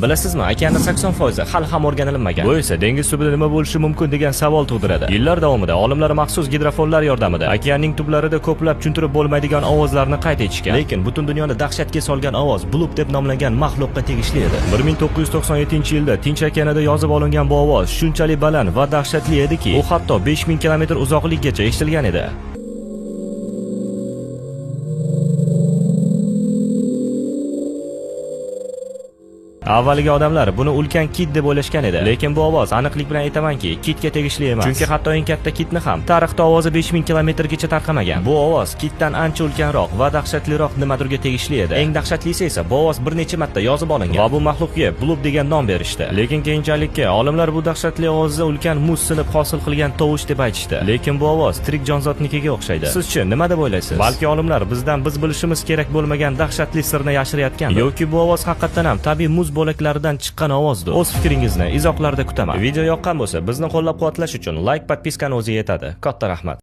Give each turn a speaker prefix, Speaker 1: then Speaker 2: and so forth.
Speaker 1: Bilasizmi, okeanda 80% hali ham o'rganilmagan. Bu esa dengiz tubida nima bo'lishi mumkin degan savol tug'diradi. Yillar davomida olimlar maxsus gidrofonlar yordamida okeanning tublarida ko'plab tushuntirib bo'lmaydigan ovozlarni qayd etishgan. Lekin butun dunyoni dahshatga solgan ovoz Bloop deb nomlangan maxluqqa tegishli edi. 1997-yilda Tinch okeanida yozib olingan bu ovoz shunchalik baland va dahshatli ediki, u hatto 5000 kilometr uzoqlikgacha eshitilgan edi. Avvaliga odamlar buni ulkan kit deb o'ylashgan edi, lekin bu ovoz aniqlik bilan aytamanki, kitga tegishli emas. Chunki hatto eng katta kitni ham tarixda ovozi 5000 kilometrgacha tarqamagan. Bu ovoz kitdan ancha ulkanroq va dahshatliroq nimadirga tegishli edi. Eng dahshatlisi esa bu ovoz bir necha marta yozib olingan va bu maxluqqa Bloop degan nom berishdi. Lekin keyinchalik olimlar bu dahshatli ovozda ulkan muz sinib hosil qilgan tovush deb aytishdi. Lekin bu ovoz tirik jonzotnikiga o'xshaydi. Siz-chi nima deb o'ylaysiz? Balki olimlar bizdan biz bilishimiz kerak bo'lmagan dahshatli sirni yashirayotgandir. Yoki bu ovoz haqiqatan ham tabiiy muz bo'laklaridan chiqqan ovozdir. O'z fikringizni izohlarda kutaman. Video yoqqan bo'lsa, bizni qo'llab-quvvatlash uchun like, podpiskani o'zi yetadi. Katta rahmat.